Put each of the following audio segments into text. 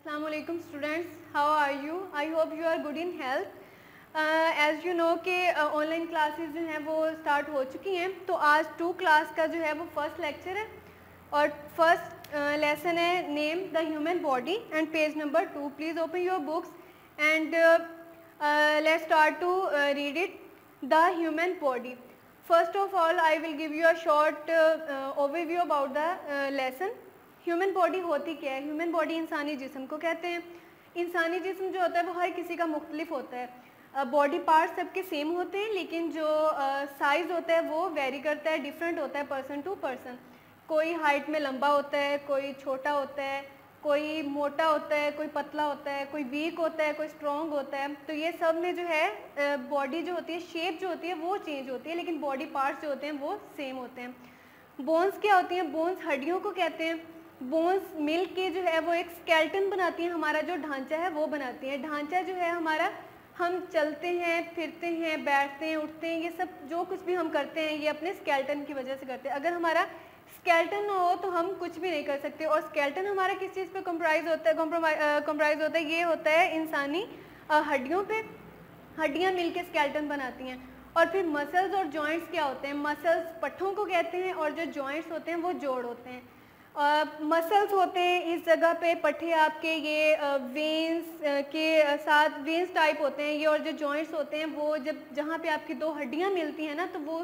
Assalamualaikum students, how are you? I hope you are good in health. As you know कि online classes जो हैं वो start हो चुकी हैं, तो आज 2 क्लास का जो है वो फर्स्ट लेक्चर है और फर्स्ट लेसन है name the human body and page number 2. Please open your books and let's start to read it. The human body. First of all, I will give you a short overview about the lesson. Human body होती क्या है? Human body इंसानी जिस्म को कहते हैं. इंसानी जिस्म जो होता है वो हर किसी का मुख्तलिफ होता है. बॉडी पार्ट्स सबके सेम होते हैं, लेकिन जो साइज़ होता है वो वेरी करता है, डिफरेंट होता है पर्सन टू पर्सन. कोई हाइट में लंबा होता है, कोई छोटा होता है, कोई मोटा होता है, कोई पतला होता है, कोई वीक होता है, कोई स्ट्रॉन्ग होता है. तो ये सब में जो है बॉडी जो होती है, शेप जो होती है वो चेंज होती है, लेकिन बॉडी पार्ट्स जो होते हैं वो सेम होते हैं. बोन्स क्या होती हैं? बोन्स हड्डियों को कहते हैं. बोन्स मिल के जो है वो एक स्केलेटन बनाती हैं, हमारा जो ढांचा है वो बनाती हैं. ढांचा जो है हमारा, हम चलते हैं, फिरते हैं, बैठते हैं, उठते हैं, ये सब जो कुछ भी हम करते हैं ये अपने स्केलेटन की वजह से करते हैं. अगर हमारा स्केलेटन हो तो हम कुछ भी नहीं कर सकते. और स्केलेटन हमारा किस चीज़ पे कंप्राइज होता है? ये होता है इंसानी हड्डियों पे. हड्डियाँ मिलके स्केलेटन बनाती हैं. और फिर मसल्स और जॉइंट्स क्या होते हैं? मसल्स पट्ठों को कहते हैं और जो जॉइंट्स होते हैं वो जोड़ होते हैं. मसल्स होते हैं इस जगह पे, पट्ठे आपके ये वेंस के साथ वेंस टाइप होते हैं ये. और जो जॉइंट्स होते हैं वो जहाँ पे आपकी दो हड्डियाँ मिलती हैं ना, तो वो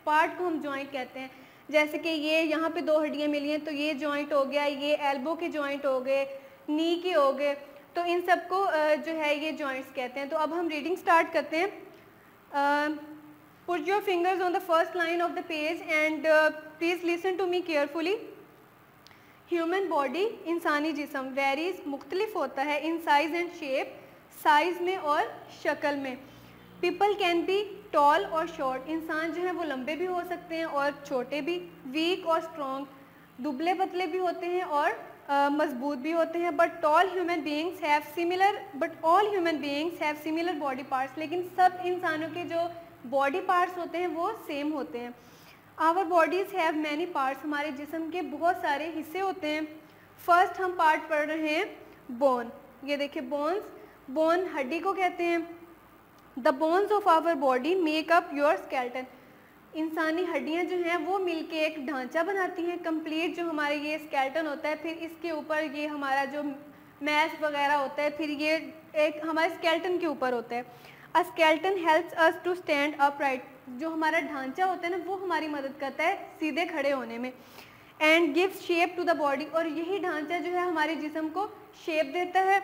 पार्ट को हम जॉइंट कहते हैं. जैसे कि ये यहाँ पे दो हड्डियाँ मिली हैं तो ये जॉइंट हो गया, ये एल्बो के जॉइंट हो गए, नी के हो गए, तो इन सबको जो है ये जॉइंट्स कहते हैं. तो अब हम रीडिंग स्टार्ट करते हैं. Put your fingers on the first line of the page and please listen to me carefully. Human body इंसानी जिस्म वेरीज मुख्तलिफ होता है in size and shape, size में और शक्ल में. पीपल कैन बी टॉल और शॉर्ट. इंसान जो है वो लंबे भी हो सकते हैं और छोटे भी. वीक और स्ट्रॉन्ग, दुबले पतले भी होते हैं और मजबूत भी होते हैं. But all human beings have similar body parts. लेकिन सब इंसानों के जो बॉडी पार्ट्स होते हैं वो सेम होते हैं. Our bodies have many parts. हमारे जिस्म के बहुत सारे हिस्से होते हैं. फर्स्ट हम पार्ट पढ़ रहे हैं बोन. ये देखिए बोन्स. बोन हड्डी को कहते हैं. The bones of our body make up your skeleton. इंसानी हड्डियां जो हैं वो मिलके एक ढांचा बनाती हैं कंप्लीट, जो हमारे ये स्केलेटन होता है. फिर इसके ऊपर ये हमारा जो मैस वगैरह होता है, फिर ये एक हमारे स्केलेटन के ऊपर होता है. A skeleton helps us to stand upright. जो हमारा ढांचा होता है ना वो हमारी मदद करता है सीधे खड़े होने में. And gives shape to the body. और यही ढांचा जो है हमारे जिस्म को शेप देता है.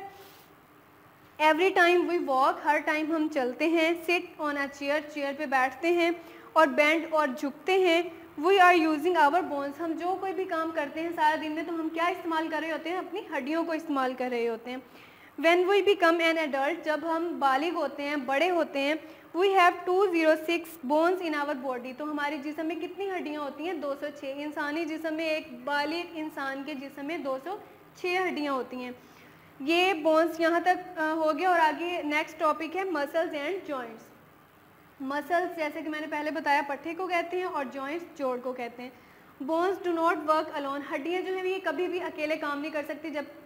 Every time we walk. हर टाइम हम चलते हैं. Sit on a chair. Chair पे बैठते हैं. और बेंड और झुकते हैं. We are using our bones. हम जो कोई भी काम करते हैं सारा दिन में तो हम क्या इस्तेमाल कर रहे होते हैं? अपनी हड्डियों को इस्तेमाल कर रहे होते हैं. When we become an adult, जब हम बालिग होते हैं, बड़े होते हैं, we have 206 bones in our body. तो हमारे जिस्म में कितनी हड्डियाँ होती हैं? 206. इंसानी जिस्म में, एक बालिग इंसान के जिस्म में 206 हड्डियाँ होती हैं. ये बोन्स यहाँ तक हो गया. और आगे नेक्स्ट टॉपिक है मसल्स एंड जॉइंट्स. मसल्स जैसे कि मैंने पहले बताया पट्ठे को कहते हैं और जॉइंट्स जोड़ को कहते हैं. Bones do not work alone. हड्डियाँ जो हैं ये कभी भी अकेले काम नहीं कर सकती जब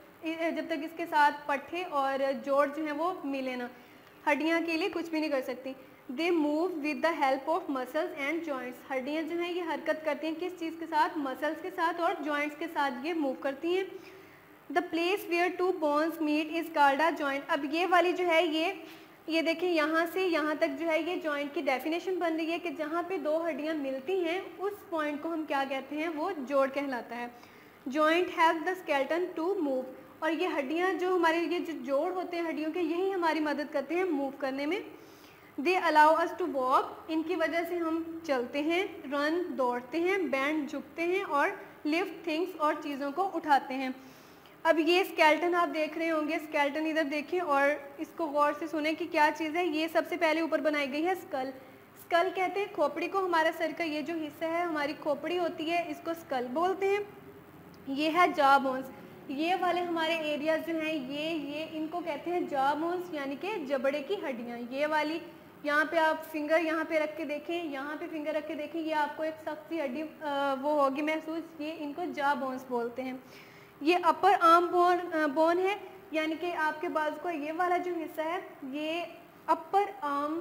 तक इसके साथ पट्ठे और जोड़ जो हैं वो मिले ना. हड्डियाँ के लिए कुछ भी नहीं कर सकती. They move with the help of muscles and joints. हड्डियाँ जो हैं ये हरकत करती हैं किस चीज़ के साथ? मसल्स के साथ और जॉइंट्स के साथ ये मूव करती हैं. The place where two bones meet is called a joint. अब ये वाली जो है ये देखिए यहाँ से यहाँ तक जो है ये जॉइंट की डेफिनेशन बन रही है कि जहाँ पे दो हड्डियाँ मिलती हैं उस पॉइंट को हम क्या कहते हैं? वो जोड़ कहलाता है. Joint have the skeleton to move. और ये हड्डियाँ जो हमारे ये जो जोड़ होते हैं हड्डियों के, यही हमारी मदद करते हैं मूव करने में. They allow us to walk. इनकी वजह से हम चलते हैं. रन दौड़ते हैं. बैंड झुकते हैं. और लिफ्ट थिंग्स और चीज़ों को उठाते हैं. अब ये स्केलेटन आप देख रहे होंगे. स्केलेटन इधर देखें और इसको गौर से सुने कि क्या चीज़ है. ये सबसे पहले ऊपर बनाई गई है स्कल. स्कल कहते हैं खोपड़ी को. हमारा सर का ये जो हिस्सा है हमारी खोपड़ी होती है, इसको स्कल बोलते हैं. ये है जॉ बोन्स. ये वाले हमारे एरियाज जो हैं ये इनको कहते हैं जॉ बोन्स, यानी कि जबड़े की हड्डियाँ. ये वाली यहाँ पे आप फिंगर यहाँ पे रख के देखें, यहाँ पे फिंगर रख के देखें, ये आपको एक सख्त सी हड्डी वो होगी महसूस. ये इनको जॉ बोन्स बोलते हैं. ये अपर आर्म बोन है. यानी कि आपके बाजू का ये वाला जो हिस्सा है ये अपर आर्म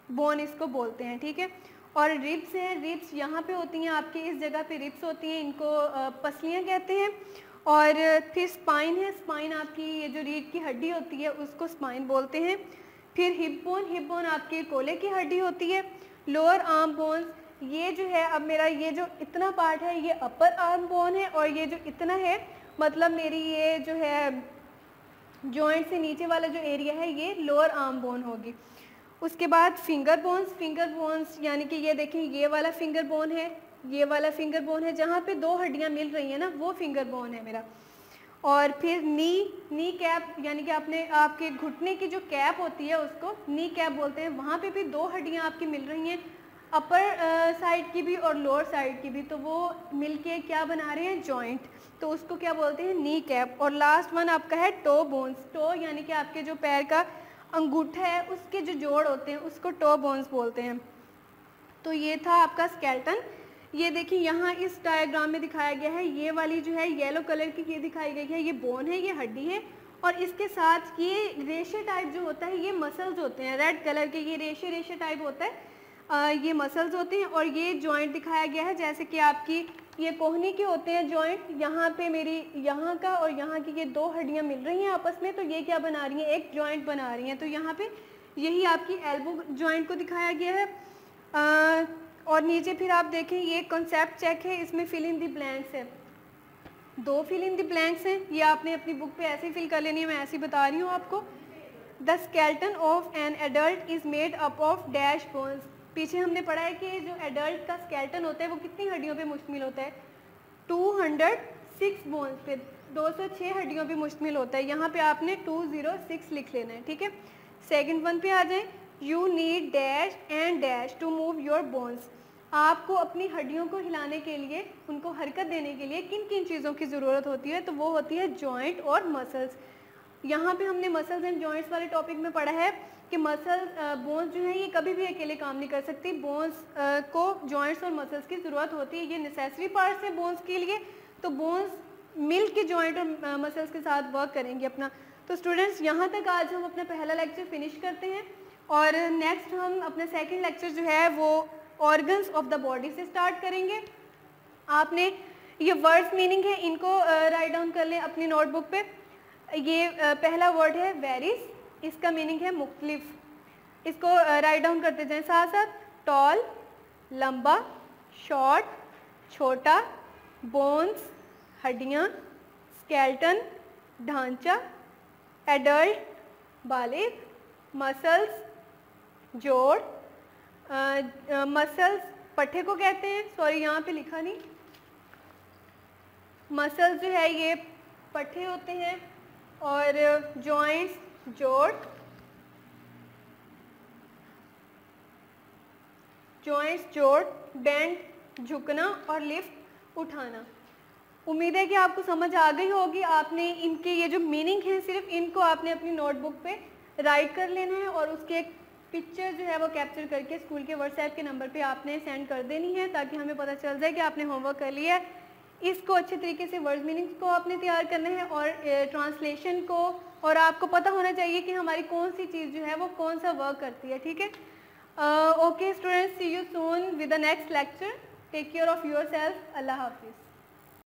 बोन इसको बोलते हैं, ठीक है। और रिब्स हैं, रिब्स यहाँ पे होती हैं आपकी, इस जगह पे रिब्स होती हैं, इनको पसलियाँ कहते हैं। और फिर स्पाइन है, स्पाइन आपकी ये जो रीढ़ की हड्डी होती है उसको स्पाइन बोलते हैं। फिर हिप बोन, हिप बोन आपके कोले की हड्डी होती है। लोअर आर्म बोन्स, ये जो है अब मेरा ये जो इतना पार्ट है ये अपर आर्म बोन है, और ये जो इतना है मतलब मेरी ये जो है जॉइंट से नीचे वाला जो एरिया है ये लोअर आर्म बोन होगी। उसके बाद फिंगर बोन्स, फिंगर बोन्स यानी कि ये देखें ये वाला फिंगर बोन है, ये वाला फिंगर बोन है, जहाँ पे दो हड्डियाँ मिल रही हैं ना वो फिंगर बोन है मेरा। और फिर नी कैप यानी कि आपके घुटने की जो कैप होती है उसको नी कैप बोलते हैं, वहाँ पे भी दो हड्डियाँ आपकी मिल रही हैं, अपर साइड की भी और लोअर साइड की भी, तो वो मिलके क्या बना रहे हैं जॉइंट, तो उसको क्या बोलते हैं नी कैप। और लास्ट वन आपका है टो बोन्स, टो यानी कि आपके जो पैर का अंगूठा है उसके जो जोड़ होते हैं उसको टो बोन्स बोलते हैं। तो ये था आपका स्केलेटन। ये देखिए यहाँ इस डायग्राम में दिखाया गया है, ये वाली जो है येलो कलर की ये दिखाई गई है, ये बोन है, ये हड्डी है, और इसके साथ ये रेशे टाइप जो होता है ये मसल्स होते हैं, रेड कलर के ये रेशे टाइप होता है, ये मसल्स होते हैं। और ये जॉइंट दिखाया गया है जैसे कि आपकी ये कोहनी के होते हैं जॉइंट, यहाँ पे मेरी यहाँ का और यहाँ की ये दो हड्डियाँ मिल रही हैं आपस में, तो ये क्या बना रही हैं एक जॉइंट बना रही हैं। तो यहाँ पे यही आपकी एल्बो जॉइंट को दिखाया गया है। और नीचे फिर आप देखें ये कॉन्सेप्ट चेक है, इसमें फिल इन द ब्लैंक्स है, दो फिल इन द ब्लैंक्स हैं, ये आपने अपनी बुक पे ऐसे ही फिल कर लेनी है, मैं ऐसे ही बता रही हूँ आपको। The skeleton of an adult is made up of dash bones. पीछे हमने पढ़ा है कि जो एडल्ट का स्केलेटन होता है वो कितनी हड्डियों पे मुश्तमिल होता है, 206 बोन्स पे, 206 हड्डियों पे मुश्तमिल होता है। यहाँ पे आपने 206 लिख लेना है, ठीक है। सेकंड वन पे आ जाए, you need dash and dash to move your bones. आपको अपनी हड्डियों को हिलाने के लिए, उनको हरकत देने के लिए किन किन चीज़ों की ज़रूरत होती है, तो वो होती है जॉइंट और मसल्स। यहाँ पे हमने मसल्स एंड जॉइंट्स वाले टॉपिक में पढ़ा है कि मसल्स बोन्स जो है ये कभी भी अकेले काम नहीं कर सकती, बोन्स को जॉइंट्स और मसल्स की ज़रूरत होती है, ये नेसेसरी पार्ट्स हैं बोन्स के लिए, तो बोन्स मिल के जॉइंट और मसल्स के साथ वर्क करेंगे अपना। तो स्टूडेंट्स यहाँ तक आज हम अपना पहला लेक्चर फिनिश करते हैं, और नेक्स्ट हम अपना सेकेंड लेक्चर जो है वो ऑर्गन्स ऑफ द बॉडी से स्टार्ट करेंगे। आपने ये वर्ड्स मीनिंग है इनको राइट डाउन कर लें अपनी नोटबुक पे। ये पहला वर्ड है वेरिस, इसका मीनिंग है मुख्तलिफ, इसको राइट डाउन करते जाएं साथ साथ। टॉल लंबा, शॉर्ट छोटा, बोन्स हड्डियाँ, स्केलेटन ढांचा, एडल्ट बालिग, मसल्स जोड़, मसल्स पट्टे को कहते हैं, सॉरी यहाँ पे लिखा नहीं, मसल्स जो है ये पट्टे होते हैं, और जॉइंट्स जोड़, बेंड झुकना, और लिफ्ट उठाना। उम्मीद है कि आपको समझ आ गई होगी। आपने इनके ये जो मीनिंग है सिर्फ इनको आपने अपनी नोटबुक पे राइट कर लेना है, और उसके एक पिक्चर जो है वो कैप्चर करके स्कूल के व्हाट्सएप के नंबर पे आपने सेंड कर देनी है, ताकि हमें पता चल जाए कि आपने होमवर्क कर लिया है। इसको अच्छे तरीके से वर्ड मीनिंग्स को आपने तैयार करना है, और ट्रांसलेशन को, और आपको पता होना चाहिए कि हमारी कौन सी चीज़ जो है वो कौन सा वर्क करती है, ठीक है। Okay students, see you soon with the next lecture. Take care of your self. अल्लाह हाफिज़।